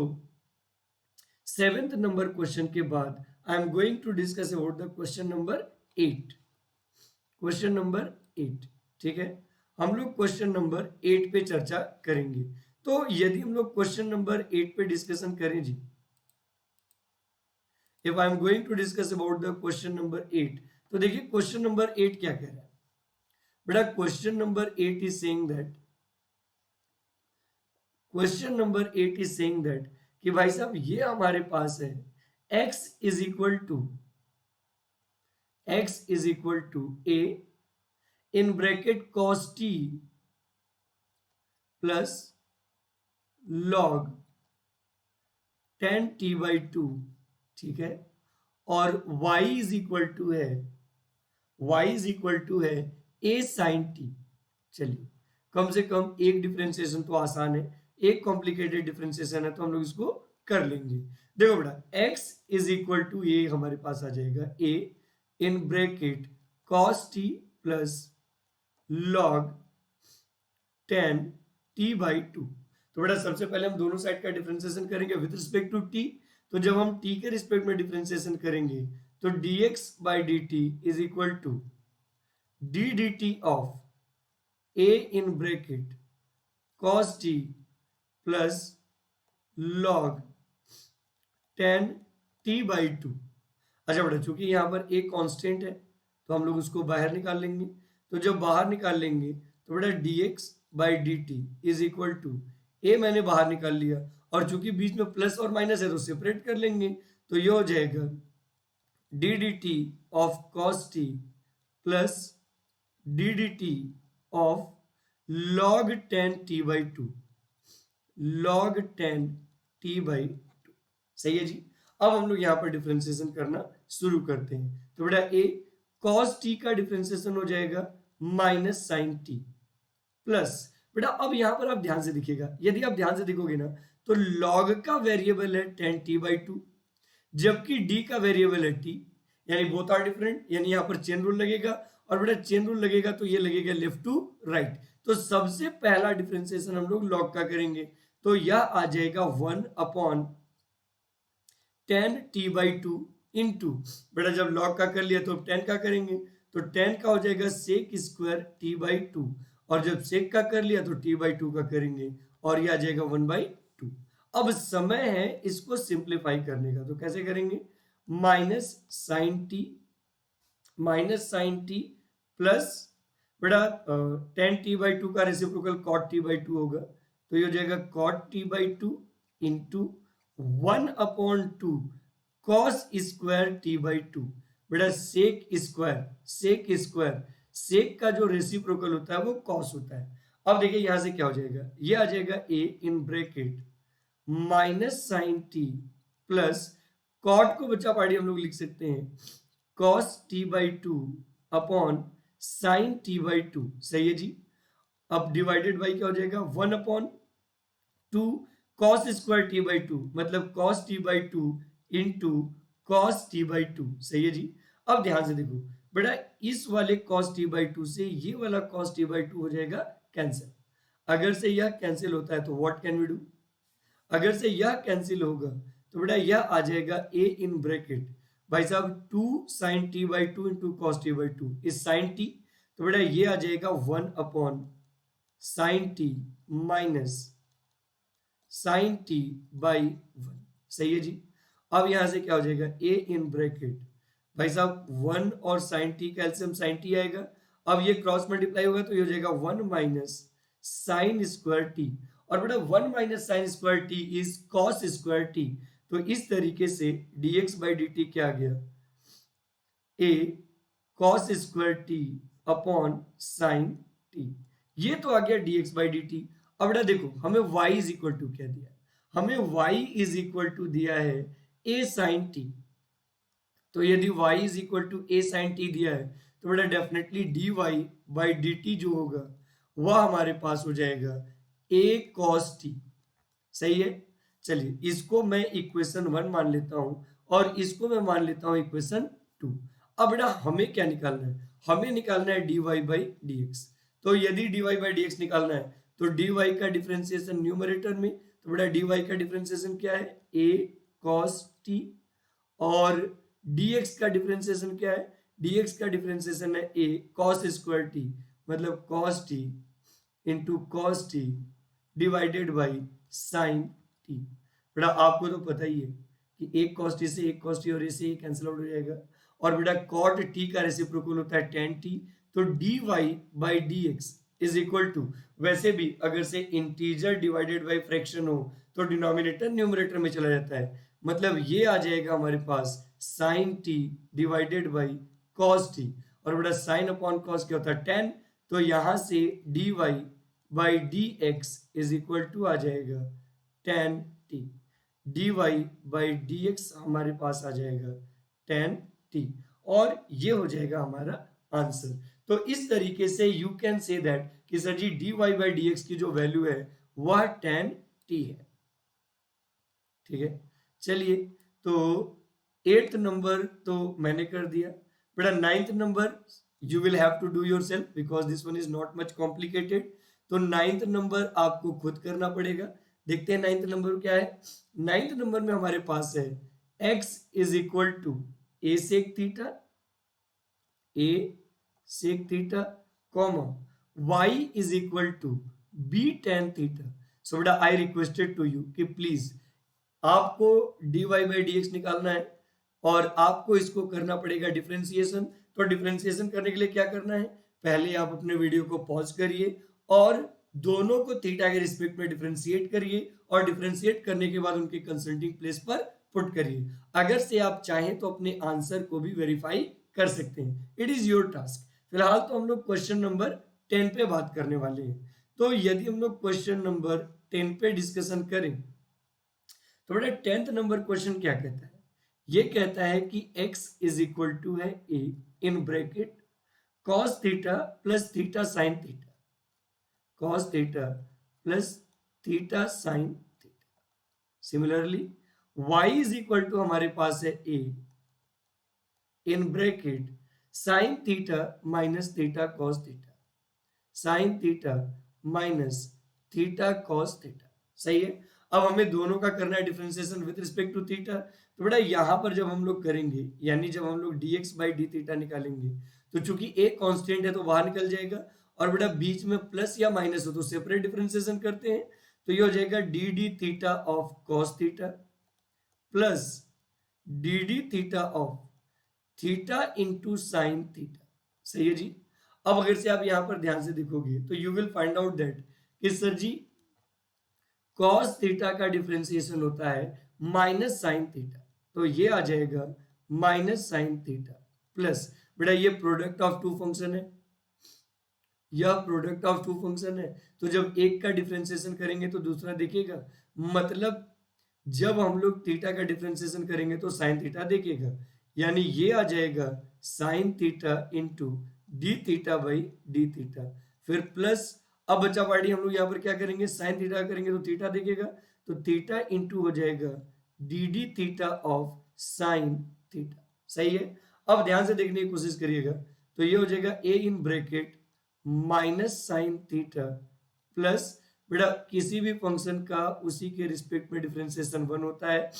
7th नंबर क्वेश्चन के बाद I am going to discuss about the question number 8। Question number 8, ठीक है, हम लोग क्वेश्चन नंबर 8 पे चर्चा करेंगे। तो यदि हम लोग क्वेश्चन नंबर 8 पे डिस्कशन करें जी, if I am going to discuss about the question number 8, तो देखिए क्वेश्चन नंबर 8 क्या कह रहा है बेटा, question number 8 is saying that, question number 8 is saying that कि भाई साहब ये हमारे पास है x is equal to a in bracket cos t plus log tan t by 2, ठीक है, और y इज इक्वल टू है a sin t। चलिए कम से कम एक डिफरेंशिएशन तो आसान है, एक कॉम्प्लिकेटेड डिफरेंशिएशन है तो हम लोग इसको कर लेंगे। देखो बेटा x इज इक्वल टू ए हमारे पास आ जाएगा a in bracket cos t plus log tan t by 2। तो बेटा सबसे पहले हम दोनों साइड का डिफरेंशिएशन करेंगे विद रिस्पेक्ट टू t। तो जब हम t के रिस्पेक्ट में डिफरेंशिएशन करेंगे तो dx by D T is equal to d D T of a in bracket cos t plus log tan t by 2। अच्छा बेटा चूंकि यहाँ पर एक कांस्टेंट है तो हम लोग उसको बाहर निकाल लेंगे, तो जब बाहर निकाल लेंगे तो बेटा dx by D T is equal to a मैंने बाहर निकाल लिया और चूंकि बीच में प्लस और माइनस है तो सेपरेट कर लेंगे, तो ये हो जाएगा D D T of cos t plus D D T of log tan t by 2, log tan t by 2। सही है जी। अब हम लोग यहाँ पर डिफरेंशिएशन करना शुरू करते हैं। तो बेटा ए cos t का डिफरेंशिएशन हो जाएगा माइनस साइन टी प्लस, बेटा अब यहाँ पर आप ध्यान से देखिएगा, यदि आप ध्यान से देखोगे ना तो log का वेरिएबल है tan t/2, जबकि d का वेरिएबल है t, यानी बोथ आर डिफरेंट, यानी यहाँ पर चेन रूल लगेगा, और बेटा चेन रूल लगेगा तो ये लगेगा लेफ्ट टू राइट। तो सबसे पहला डिफरेंशिएशन हम लोग log का करेंगे, तो यह आ जाएगा 1/tan t/2 इंटू, बेटा जब log का कर लिया तो tan का करेंगे, तो tan का हो जाएगा sec स्क्वायर t/2, और जब sec का कर लिया तो t/2 का करेंगे, और ये आ जाएगा 1/2। अब समय है इसको सिंप्लीफाई करने का, तो कैसे करेंगे, माइनस साइन टी प्लस, बेटा tan t/2 का रेसिप्रोकल cot t/2 होगा, तो ये हो जाएगा cot t/2 into 1/2 cos square t/2, बेटा सेक का जो रेसिप्रोकल होता है वो cos होता है। अब देखिए यहां से क्या हो जाएगा, ये आ जाएगा a in bracket minus sine t plus cot को बच्चा पार्टी हम लोग लिख सकते हैं cos t/2 upon sine t/2, सही है जी। अब डिवाइडेड बाई क्या हो जाएगा 1/2 cos स्क्वायर t/2, मतलब cos t/2 into cos t/2, सही है जी। अब ध्यान से देखो बेटा, इस वाले cos t/2 से ये वाला cos t/2 हो जाएगा कैंसिल। अगर से यह कैंसिल होता है तो व्हाट कैन वी डू, अगर से यह कैंसिल होगा तो बेटा यह आ जाएगा a इन ब्रैकेट, भाई साहब 2 sin t/2 into cos t/2 is sin t, तो बेटा ये आ जाएगा 1 sin t minus sin t/1, सही है जी। अब यहां से क्या हो जाएगा a इन ब्रैकेट, भाई साहब 1 और sin t का एलसीएम sin t आएगा, अब ये क्रॉस मल्टीप्लाई होगा तो ये हो जाएगा 1 माइनस साइन स्क्वायर टी, और बेटा 1 minus sign square T is cos square T, तो इस तरीके से dx/dt क्या आ गया, a cos square T upon sine T, ये तो आ गया dx/dt। अब बेटा देखो हमें y इज इक्वल टू क्या दिया, हमें y इज इक्वल टू दिया है a साइन टी, तो यदि y is equal to a sine t दिया है तो बेटा डेफिनेटली dy/dt जो होगा वह हमारे पास हो जाएगा a cos t, सही है। चलिए इसको मैं इक्वेशन 1 मान लेता हूं और इसको मैं मान लेता हूं इक्वेशन 2। अब बेटा हमें क्या निकालना है, हमें निकालना है dy/dx, तो यदि dy/dx निकालना है तो dy का डिफरेंशिएशन न्यूमरेटर में, तो बेटा dy का डिफरेंशिएशन क्या है a cos t, और dx का डिफरेंशिएशन क्या है, dx का डिफरेंशिएशन है a cos स्क्वायर t, मतलब cos t into cos t divided by sine T. बेटा आपको तो पता ही है कि एक cos t से एक cos t और इससे कैंसिल आउट हो जाएगा, और बेटा cot t का रेसिप्रोकल होता है tan t, तो dy/dx इज इक्वल टू, वैसे भी अगर से इंटीजर डिवाइडेड बाई फ्रैक्शन हो तो डिनोमिनेटर न्यूमरेटर में चला जाता है, मतलब ये आ जाएगा हमारे पास sine t divided by cos t, और बेटा साइन अपॉन cos क्या होता है tan, तो यहां से dy/dx इज इक्वल टू आ जाएगा tan t, dy/dx हमारे पास आ जाएगा tan t, और ये हो जाएगा हमारा आंसर। तो इस तरीके से यू कैन से दैट कि सर जी dy/dx की जो वैल्यू है वह tan t है, ठीक है। चलिए तो 8th नंबर तो मैंने कर दिया, बेटा 9th number you will have to do yourself because this one is not much complicated, तो 9th नंबर आपको खुद करना पड़ेगा। देखते हैं 9th नंबर क्या है। 9th नंबर में हमारे पास है x is equal to a sec theta comma y is equal to b tan theta. So बेटा आई रिक्वेस्टेड टू यू कि प्लीज आपको dy/dx निकालना है और आपको इसको करना पड़ेगा डिफरेंशिएशन। तो डिफरेंशिएशन करने के लिए क्या करना है, पहले आप अपने वीडियो को पॉज करिए और दोनों को थीटा के रिस्पेक्ट में डिफरेंशिएट करिए, और डिफरेंशिएट करने के बाद उनके कंसल्टिंग प्लेस पर पुट करिए। अगर से आप चाहें तो अपने आंसर को भी वेरीफाई कर सकते हैं, इट इज योर टास्क। फिलहाल तो हम लोग क्वेश्चन नंबर 10 पे बात करने वाले हैं। तो यदि हम लोग क्वेश्चन नंबर 10 पे डिस्कशन करें तो बेटा 10th नंबर क्वेश्चन क्या कहता है, ये कहता है कि x इज इक्वल टू है a in bracket cos theta plus theta sine theta, cos theta plus theta sine theta. Similarly y is equal to हमारे पास है a in bracket sine theta minus theta cos theta, sine theta minus theta cos theta. सही है। अब हमें दोनों का करना है differentiation with respect to theta. तो बेटा यहां पर जब हम लोग करेंगे, यानी जब हम लोग dx बाई डी थीटा निकालेंगे, तो चूंकि एक कांस्टेंट है तो बाहर निकल जाएगा, और बेटा बीच में प्लस या माइनस हो तो सेपरेट डिफरेंशिएशन करते हैं। तो ये हो जाएगा D d theta of cos theta plus D d theta of theta into sine theta. सही है जी। अब अगर से आप यहां पर ध्यान से देखोगे तो you will find out that कि सर जी कॉस थीटा का डिफरेंशिएशन होता है माइनस साइन थीटा, तो ये आ जाएगा माइनस साइन थीटा प्लस, बेटा ये प्रोडक्ट ऑफ टू फंक्शन है, यह प्रोडक्ट ऑफ टू फंक्शन है, तो जब एक का डिफरेंशिएशन करेंगे तो दूसरा देखेगा, मतलब जब हम लोग थीटा का डिफरेंशिएशन करेंगे तो साइन थीटा देखेगा, यानी ये आ जाएगा sine theta into D theta by D theta, फिर प्लस, अब बचा पार्टी हम लोग यहाँ पर क्या करेंगे, साइन थीटा करेंगे तो थीटा देखेगा, तो थीटा इंटू हो जाएगा D d theta of sine theta. सही है। अब ध्यान से देखने की कोशिश करिएगा, तो ये हो जाएगा A in bracket minus sine theta plus, बेटा किसी भी फंक्शन का उसी के रिस्पेक्ट में डिफरेंशिएशन 1 होता है,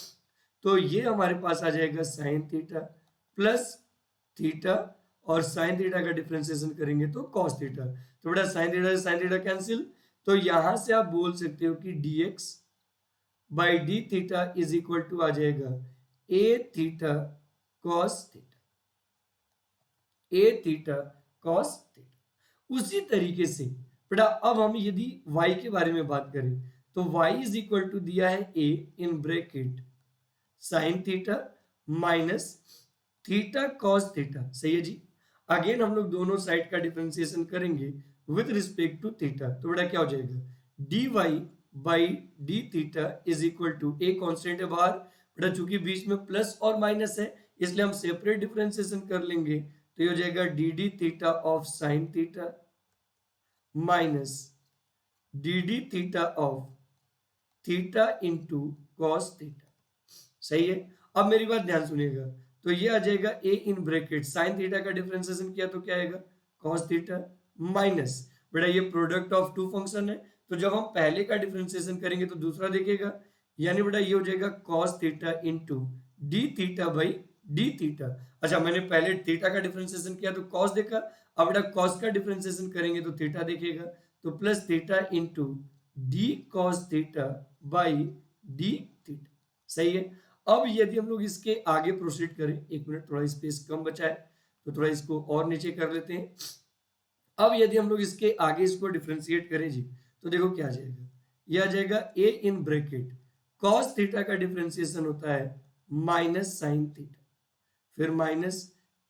तो ये हमारे पास आ जाएगा साइन थीटा प्लस थीटा, और साइन थीटा का डिफरेंशिएशन करेंगे तो कॉस थीटा, तो बेटा साइन थीटा से साइन थीटा कैंसिल, तो यहां से आप बोल सकते हो कि dx by D theta is equal to आ जाएगा A theta cos theta, A theta cos theta. उसी तरीके से बेटा अब हम यदि y के बारे में बात करें, तो y इज इक्वल टू दिया है a in bracket sine theta minus theta cos theta. सही है जी। अगेन हम लोग दोनों साइड का डिफरेंशिएशन करेंगे विद रिस्पेक्ट टू थीटा, तो बेटा क्या हो जाएगा dy by D theta is equal to, a constant है बाहर, बेटा चूंकि बीच में प्लस और माइनस है इसलिए हम सेपरेट डिफरेंशिएशन कर लेंगे, तो ये हो जाएगा D d theta of sine theta minus D d theta of theta into cos theta. सही है। अब मेरी बात ध्यान सुनिएगा, तो ये आ जाएगा A in bracket sine theta का डिफरेंशिएशन किया तो क्या आएगा कॉस थीटा माइनस, बेटा ये प्रोडक्ट ऑफ टू फंक्शन है, तो जब हम पहले का डिफरेंशिएशन करेंगे तो दूसरा देखेगा, यानी बेटा ये हो जाएगा cos theta into D theta by D theta. अच्छा मैंने पहले थीटा का डिफरेंशिएशन किया तो कॉस देखा, अब बेटा कॉस का डिफरेंशिएशन करेंगे तो थीटा देखेगा, तो plus theta into D cos theta by D theta. सही है। अब यदि हम लोग इसके आगे प्रोसीड करें, एक मिनट थोड़ा स्पेस कम बचा है तो थोड़ा इसको और नीचे कर लेते हैं। अब यदि हम लोग इसके आगे इसको डिफरेंशिएट करें जी, तो देखो क्या आ जाएगा, यह आ जाएगा A in bracket cos theta का डिफरेंशिएशन होता है माइनस साइन थीटा, फिर माइनस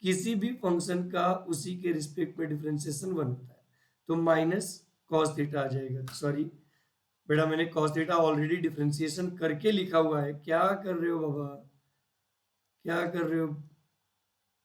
किसी भी फंक्शन का उसी के रिस्पेक्ट में डिफरेंशिएशन 1 होता है, तो माइनस कॉस थीटा आ जाएगा। सॉरी बेटा मैंने cos थीटा ऑलरेडी डिफरेंशिएशन करके लिखा हुआ है, क्या कर रहे हो बाबा, क्या कर रहे हो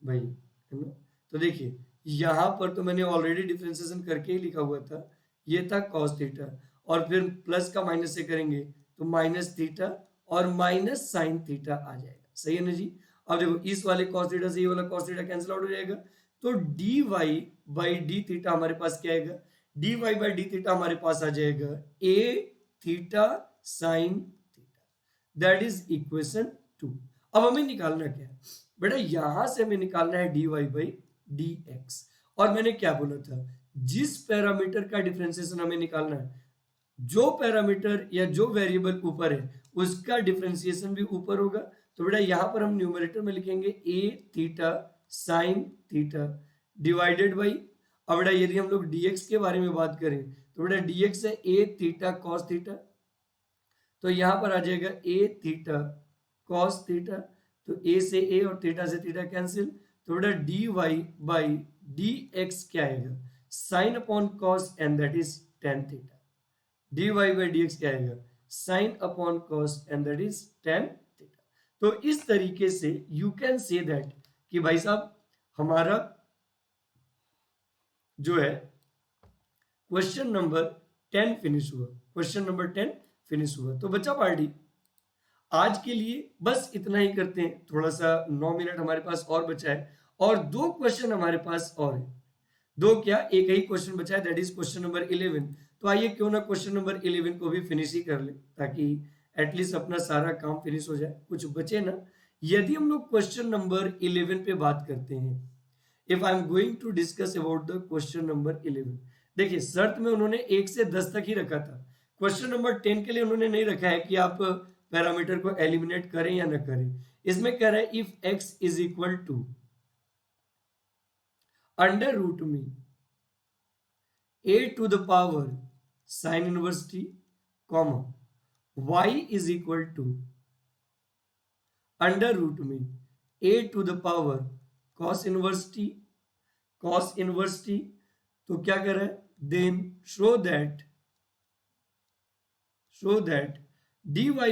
भाई, है ना। तो देखिए यहाँ पर तो मैंने ऑलरेडी डिफरेंशिएशन करके ही लिखा हुआ था, ये था cos थीटा, और फिर प्लस का माइनस से करेंगे तो माइनस थीटा और माइनस साइन थीटा आ जाएगा। सही है ना जी। अब देखो इस वाले cos थीटा से ये वाला cos थीटा कैंसिल आउट हो जाएगा, तो dy बाई डी थीटा हमारे पास क्या आएगा, dy बाई डी थीटा हमारे पास आ जाएगा a theta sine theta, that is equation 2। अब हमें निकालना क्या है बेटा, यहां से हमें निकालना है dy बाई dx, और मैंने क्या बोला था, जिस पैरामीटर का डिफरेंशिएशन हमें निकालना है, जो पैरामीटर या जो वेरिएबल ऊपर है उसका डिफरेंशिएशन भी ऊपर होगा, तो बेटा यहां पर हम न्यूमरेटर में लिखेंगे a theta sine theta divided by, अब बेटा यदि हम लोग dx के बारे में बात करें तो बेटा dx है a थीटा cos थीटा, तो यहां पर आ जाएगा a थीटा cos थीटा, तो a से a और थीटा से थीटा कैंसिल, तो बेटा dy बाई dx क्या आएगा sine upon cos and that is tan theta, dy by dx क्या आएगा sine upon cos and that is tan theta. तो इस तरीके से यू कैन से दैट कि भाई साहब हमारा जो है क्वेश्चन नंबर 10 फिनिश हुआ। क्वेश्चन नंबर 10 फिनिश हुआ। तो बच्चा पार्टी आज के लिए बस इतना ही करते हैं। थोड़ा सा 9 मिनट हमारे पास और बचा है और 2 क्वेश्चन हमारे पास और है। 2 क्या, एक ही क्वेश्चन बचा है, दैट इज क्वेश्चन नंबर 11। तो आइए क्यों ना क्वेश्चन नंबर 11 को भी फिनिश ही कर ले, ताकि एटलीस्ट अपना सारा काम फिनिश हो जाए, कुछ बचे ना। यदि हम लोग क्वेश्चन नंबर 11 पे बात करते हैं, if I am going to discuss about the question number 11, देखिए शर्त में उन्होंने 1 से 10 तक ही रखा था। क्वेश्चन नंबर 10 के लिए उन्होंने नहीं रखा है कि आप पैरामीटर को एलिमिनेट करें या ना करें। इसमें कह रहा है if x is equal to under root में a to the power sine inverse t, comma y is equal to under root में a to the power cos inverse t, cos inverse t। तो क्या कर रहा है, then show that dy by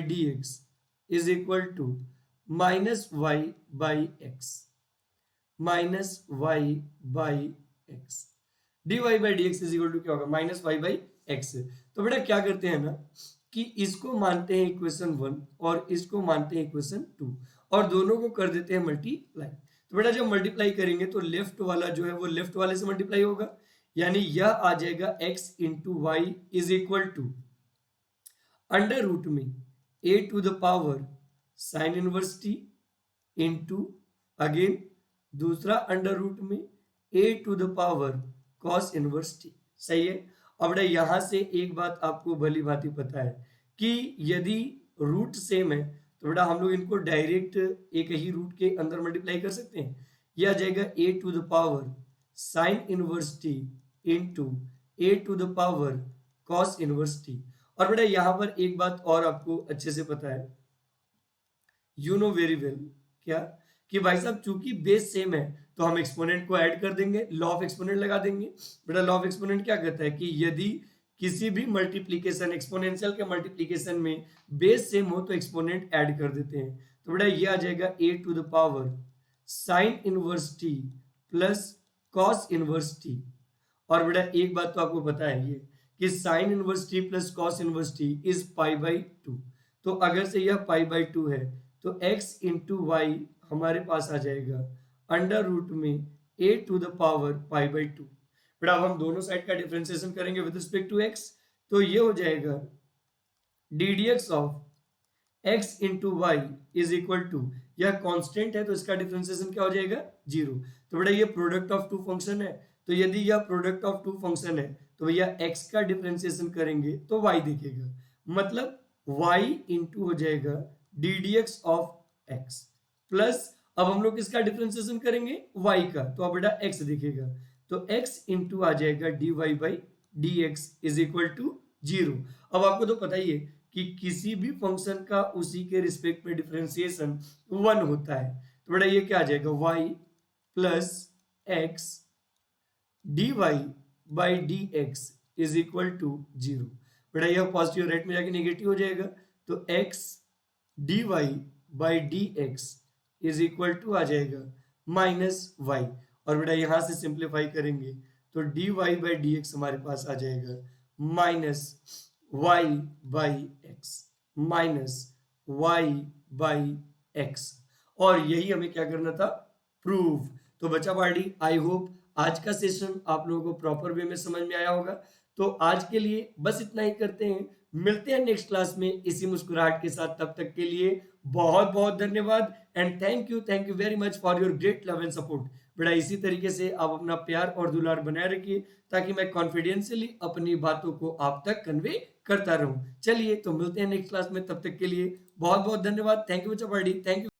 dx is equal to minus y by x, minus y by x। dy by dx is equal to क्या होगा, माइनस y by x। तो बेटा क्या करते हैं ना कि इसको मानते हैं इक्वेशन 1 और इसको मानते हैं इक्वेशन 2 और दोनों को कर देते हैं मल्टीप्लाई। तो बेटा जब मल्टीप्लाई करेंगे तो लेफ्ट वाला जो है वो लेफ्ट वाले से मल्टीप्लाई होगा, यानी यह आ जाएगा x into y is equal to under root में a to the power sine inverse t into again दूसरा अंडर रूट में a to the power cos inverse t। सही है। अब यहां से एक बात आपको भली भांति पता है कि यदि रूट सेम है तो बेटा हम लोग इनको डायरेक्ट एक ही रूट के अंदर मल्टीप्लाई कर सकते हैं। यह आ जाएगा a to the power sine inverse t into a to the power cos inverse t। और बेटा यहां पर एक बात और आपको अच्छे से पता है, यू नो वेरी वेल, क्या कि भाई साहब चूंकि बेस सेम है तो हम एक्सपोनेंट को ऐड कर देंगे, लॉ ऑफ एक्सपोनेंट लगा देंगे। बेटा लॉ ऑफ एक्सपोनेंट क्या कहता है कि यदि किसी भी मल्टीप्लीकेशन एक्सपोनेंशियल के मल्टीप्लीकेशन में बेस सेम हो तो एक्सपोनेंट ऐड कर देते हैं। तो बेटा ये आ जाएगा a to the power sine inverse t plus cos inverse t। और बेटा एक बात तो आपको पता है ये कि sign inverse t plus cos inverse t is pi by 2। तो अगर से यह पाई बाई 2 है तो x इंटू वाई हमारे पास आ जाएगा अंडर रूट में a to the power pi by 2। बेटा अब हम दोनों साइड का डिफरेंशिएशन करेंगे विद रिस्पेक्ट टू x, तो ये हो जाएगा D d x of x into y is equal to, यह कांस्टेंट है तो इसका डिफरेंशिएशन क्या हो जाएगा, 0। तो बेटा ये प्रोडक्ट ऑफ टू फंक्शन है, तो यदि यह प्रोडक्ट ऑफ टू फंक्शन है तो भैया x का डिफरेंशिएशन करेंगे तो y दिखेगा, मतलब y इंटू हो जाएगा D d x of x plus अब हम लोग किसका डिफरेंशिएशन करेंगे, y का, तो अब बेटा x दिखेगा, तो x इंटू आ जाएगा dy by D x is equal to 0। अब आपको तो पता ही है कि किसी भी फंक्शन का उसी के रिस्पेक्ट में डिफरेंशिएशन 1 होता है। तो बेटा ये क्या आ जाएगा, y plus x dy by D x is equal to 0। बेटा यह पॉजिटिव राइट में जाके नेगेटिव हो जाएगा, तो x dy by D x is equal to आ जाएगा माइनस y। और बेटा यहां से सिंप्लीफाई करेंगे तो dy बाई डी एक्स हमारे पास आ जाएगा minus y by x, minus y by x. और यही हमें क्या करना था, प्रूव। तो बच्चा पार्टी आई होप आज का सेशन आप लोगों को प्रॉपर वे में समझ में आया होगा। तो आज के लिए बस इतना ही करते हैं, मिलते हैं नेक्स्ट क्लास में इसी मुस्कुराहट के साथ। तब तक के लिए बहुत बहुत धन्यवाद and thank you very much for your great love and support. बेटा इसी तरीके से आप अपना प्यार और दुलार बनाए रखिए ताकि मैं कॉन्फिडेंशियली अपनी बातों को आप तक कन्वे करता रहूं। चलिए तो मिलते हैं नेक्स्ट क्लास में, तब तक के लिए बहुत बहुत धन्यवाद। थैंक यू बच्चा पार्टी, थैंक यू।